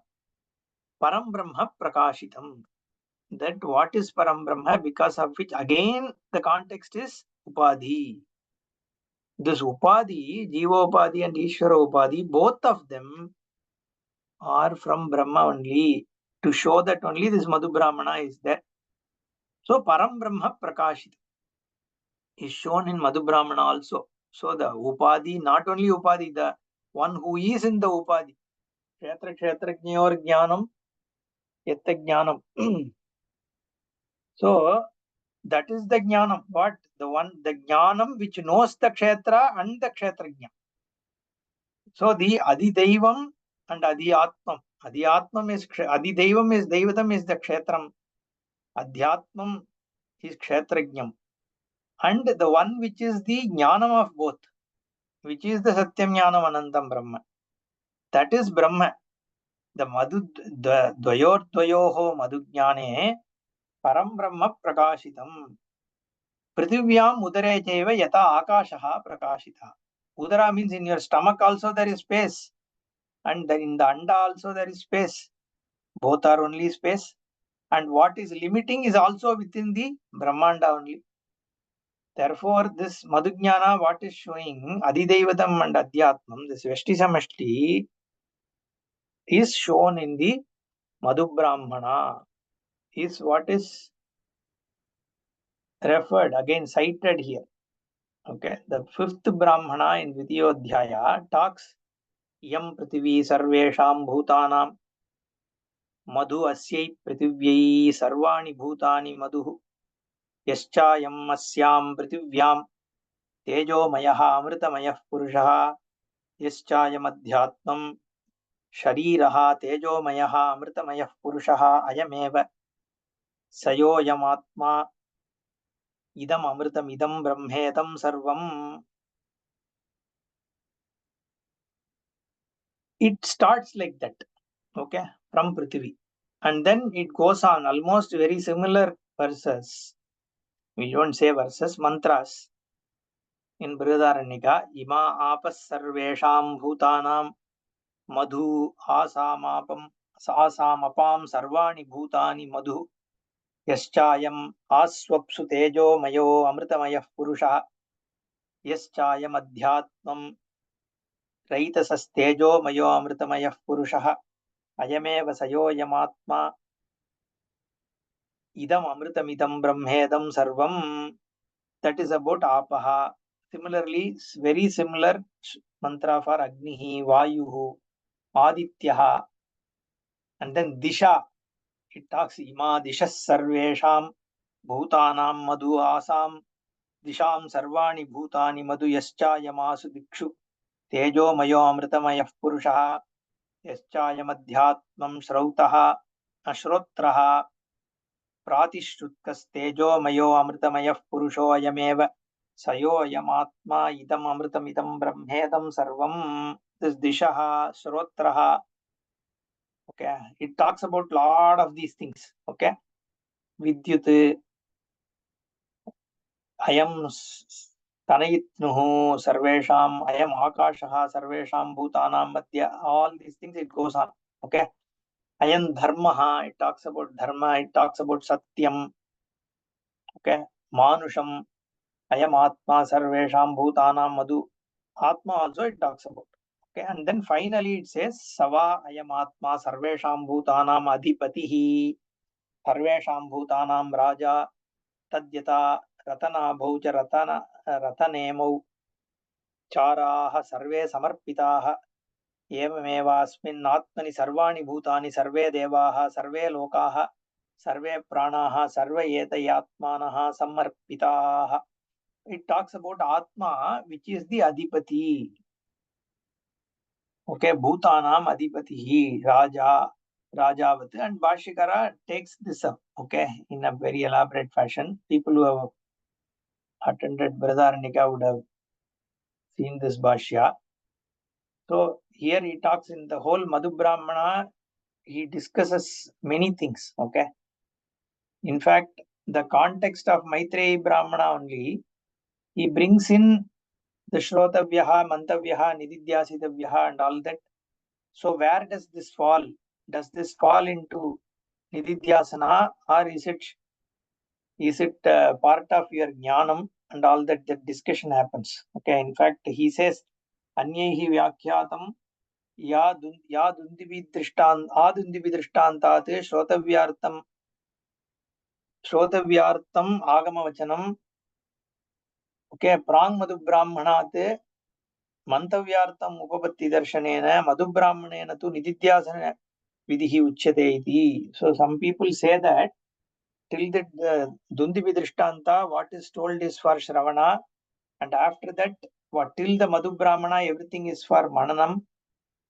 Param Brahma Prakashitam. That what is Param Brahma, because of which again the context is Upadhi. This Upadhi, Jiva Upadhi and Ishvara Upadhi, both of them are from Brahma only, to show that only this Madhu Brahmana is there. So Param Brahma Prakashitam is shown in Madhu Brahmana also. So the Upadhi, not only Upadhi, the one who is in the Upadhi. Kshetra Kshetrajnyor Jnanam Yatta Jnanam. So that is the Jnanam. What? The Jnanam which knows the Kshetra and the Kshetrajna. So the Adi Daivam and Adi Atmam. Adi Atmam is Adi Daivam is Daivatam is the Kshetram. Adhyatmam is Kshetrajnam. And the one which is the Jnanam of both, which is the Satyam Jnanam Anantam Brahma. That is Brahma. The Dvayorho Madhujnane Param Brahma Prakashitam. Prithiviyam Udare Cheva Yata Akashaha Prakashita. Udara means in your stomach also there is space. And in the Anda also there is space. Both are only space. And what is limiting is also within the Brahmanda only. Therefore, this Madhujnana, what is showing Adidevatam and Adhyatmam, this Vyashti Samashti, is shown in the Madhu Brahmana, is what is referred, again cited here. Okay, the fifth Brahmana in Vidiyodhyaya talks Yam Prithivi Sarvesham Bhutanam Madhu Asyai Prithivyai Sarvani Bhutani Madhu Yaschayam Asyam Prithivyam Tejomayaha Amritamayah Purushaha Yaschayam Adhyatmam Shariraha Tejomayaha Amritamayah Purushaha Ayameva Sayoyamatma Idam Amritam Idam Brahmetam Sarvam. It starts like that, okay, from Prithvi. And then it goes on almost very similar verses. We don't say verses, mantras in Brihadaranyaka. Ima apas sarvesham bhutanam madhu asamapam sarvani bhutani madhu yaschayam aswapsu tejo mayo amritamayah purusha yaschayam adhyatmam raitasas mayo amritamayah purusha ayameva sayoyamatma idam amritamidam brahmedam sarvam. That is about apaha. Similarly, very similar mantra for agnihi, vayuhu, adityaha, and then disha. It talks ima dishas sarvesham bhutanam madhu asam disham sarvani bhutani madhu yaschayamasu dikshu tejo mayo amritamayah purushaha yaschayam shrautaha ashrotraha Pratishrutkastejomyo amritamayah purusho ayameva sayoyamatma idam amritamidam brahmedam sarvam. This dishaha, shrotraha, okay, it talks about lot of these things, okay. Vidyut, ayam Tanayitnuhu sarvesham ayam akashaha sarvesham bhutanam madhya. All these things it goes on. Okay. Ayam dharmaha, it talks about dharma, it talks about satyam. Okay. Manusham ayam atma sarvesham bhutanam madhu. Atma also it talks about. Okay. And then finally it says Sava ayam atma sarvesham bhutanam adhipatihi sarvesham bhutanam raja tadyata ratana bhauja ratanemo चाराः सर्वे समार्पिताः एवमेवास्मिन् आत्मनि सर्वाणि भूतानि सर्वे देवाः सर्वे लोकाः सर्वे प्राणाः सर्वे एतयात्मानः समर्पिताः. It talks about Atma, which is the Adipati. Okay, Bhutanam Adipatihi, Rajavat. And Bhashyakara takes this up, okay, in a very elaborate fashion. People who have attended Brihadaranyaka would have seen this Bhashya. So here he talks in the whole Madhu Brahmana, he discusses many things. Okay. In fact, the context of Maitreyi Brahmana only, he brings in the Shrotavyaha, Mantavyaha, Nididhyasitavyaha and all that. So where does this fall? Does this fall into Nididhyasana or is it part of your Jnanam and all that? That discussion happens. Okay. In fact, he says, Anyehi Vyakhyatam आदुन्दिभिः दृष्टान्तात् श्रोतव्यार्थम् आगमवचनम् okay प्राङ् मधुब्राह्मणात् मन्तव्यार्थम् उपपत्तिदर्शनेन मधुब्राह्मणेन तु निदिध्यासन विधिः उच्यते इति. So some people say that till the Dundibi Drishtanta, what is told is for Shravana, and after that, what till the Madhu Brahmana, everything is for Mananam.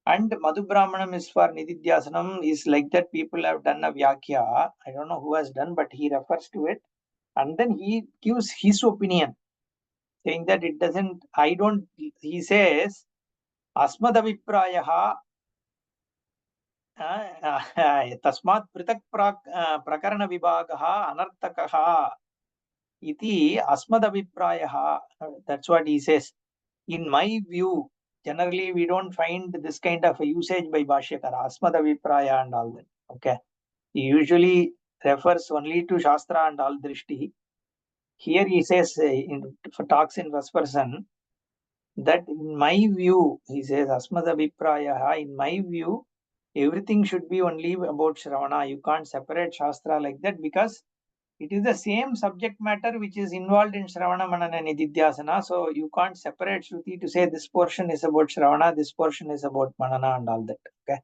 And Madhu Brahmanam is for Nididhyasanam, is like that. People have done a Vyakhya. I don't know who has done, but he refers to it. And then he gives his opinion, saying that it doesn't, he says, Asmadaviprayaha tasmat pritak prakarana vibhagaha anartakaha iti Asmadaviprayaha. That's what he says. In my view, generally we don't find this kind of a usage by Bhashyakara, Asmadavipraya and all that. Okay. He usually refers only to Shastra and all Drishti. Here he says, talks in first person, that in my view, he says, Asmadavipraya, in my view, everything should be only about Shravana. You can't separate Shastra like that because it is the same subject matter which is involved in Shravana, Manana, and Nididhyasana. So you can't separate Shruti to say this portion is about Shravana, this portion is about Manana and all that. Okay.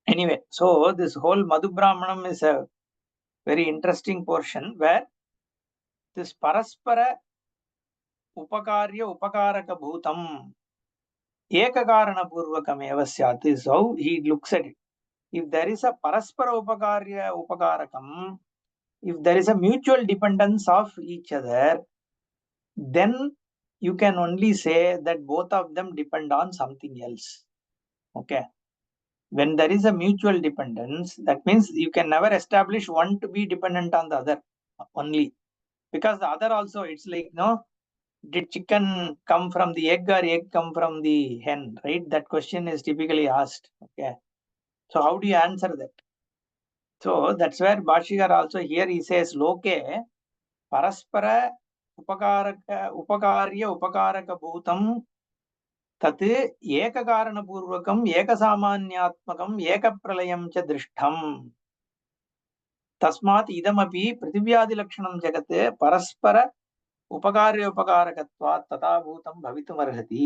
Anyway, so this whole Madhu Brahmanam is a very interesting portion where this Paraspara Upakarya Upakaraka Bhutam Ekakarana Purvakam eva syat is how he looks at it. If there is a Paraspara Upakarya Upakarakam, if there is a mutual dependence of each other, then you can only say that both of them depend on something else. Okay. When there is a mutual dependence, that means you can never establish one to be dependent on the other only. Because the other also, it's like, no, did chicken come from the egg or egg come from the hen, right? That question is typically asked. Okay. So how do you answer that? So that's where Bhashyakara also here he says, Loke Paraspara Upakarya Upakaraka Bhutam तत् एककारणपूर्वकम् एकसामान्यात्मकम् एकप्रलयं च दृष्टम् तस्मात् इदमपि पृथिव्यादिलक्षणं जगत् परस्पर उपकार्योपकारकत्वात् तथाभूतं भवितुमर्हति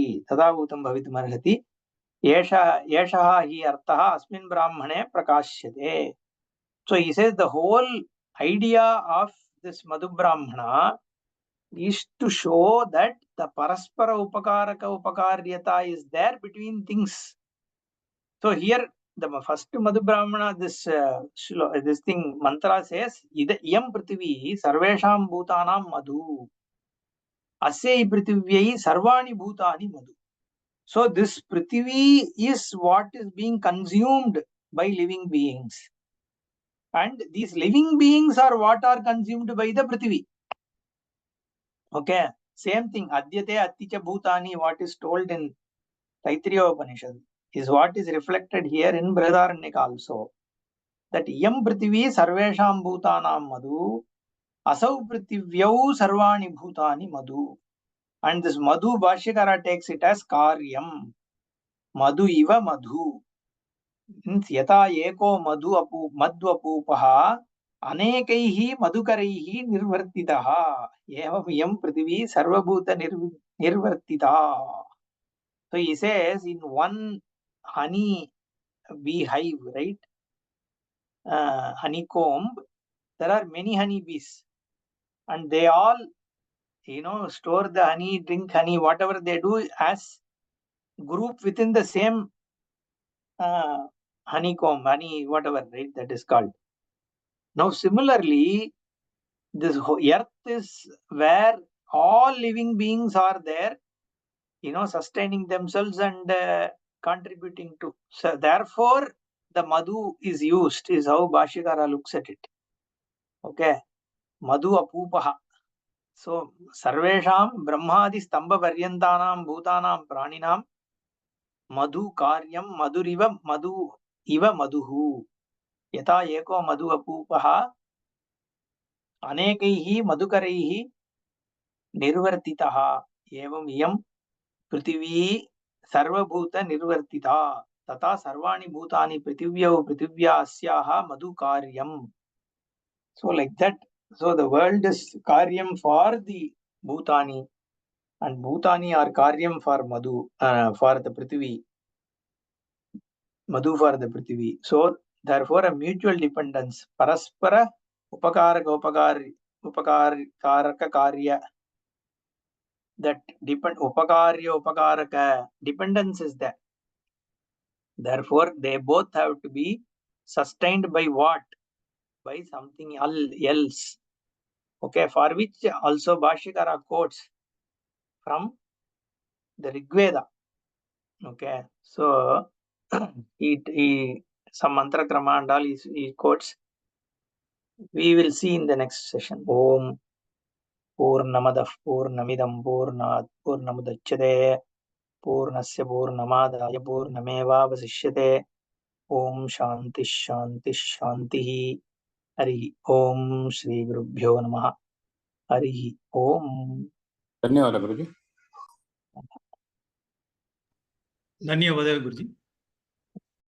एषः हि अर्थः अस्मिन् ब्राह्मणे प्रकाश्यते. So he says the whole idea of this Madhu Brahmana is to show that the Paraspara Upakaraka Upakaryata is there between things. So here the first Madhu Brahmana, this thing mantra says, Iyam Prithvi Sarvesham Bhutanam Madhu. Asya Prithvyai Sarvani Bhutani Madhu. So this Prithvi is what is being consumed by living beings. And these living beings are what are consumed by the Prithvi. Okay. Same thing, Adyate Atticha Bhutani, what is told in Taittiriya Upanishad, is what is reflected here in Brihadaranyaka also. That Yam Prithvi Sarvesham Bhutanam Madhu, Asau Prithvyau Sarvani Bhutani Madhu. And this Madhu, Bhashyakara takes it as Karyam. Madhu Iva Madhu. Yata Eko Madhvapupaha Anekaihi Madhukaraihi Nirvartitaha. Evam Yam Prithvi Sarvabhuta Nirvartita. So he says in one honey beehive, right? Honeycomb, there are many honeybees, and they all, store the honey, drink honey, whatever they do as group within the same honeycomb, honey, whatever, right? That is called. Now, similarly, this earth is where all living beings are there, sustaining themselves and contributing to. So, therefore, the madhu is used, is how Bhashyakara looks at it. Okay. Madhu apupaha. So, sarvesham brahmadi stamba varyantanam bhutanam praninam madhu karyam madhuriva madhu iva madhuhu. Yata eko madhu apupaha anekaihi madhukaraihi nirvartitaha. Evam iyam prithvi sarvabhuta nirvartita. Tata sarvani bhutani prithvyau prithvyasyaha madhu karyam. So like that. So the world is karyam for the bhutani, and bhutani are karyam for madhu, for the prithvi. Madhu for the prithvi. So therefore a mutual dependence. Paraspara upakaraka karya. That upakaraka dependence is there. Therefore they both have to be sustained by what? By something else. Okay, for which also Bhashyakara quotes from the Rig Veda. Okay, so he some mantra krama and all he quotes. We will see in the next session. Om Purnamadah Purnamidam Purnat Purnamudachyate Purnasya Purnamadaya Purnameva Vasishyate. Om Shanti Shanti Shanti. Hari Om Shri Gurubhyo Namaha. Hari Om. धन्यवाद गुरुजी. धन्यवाद गुरुजी.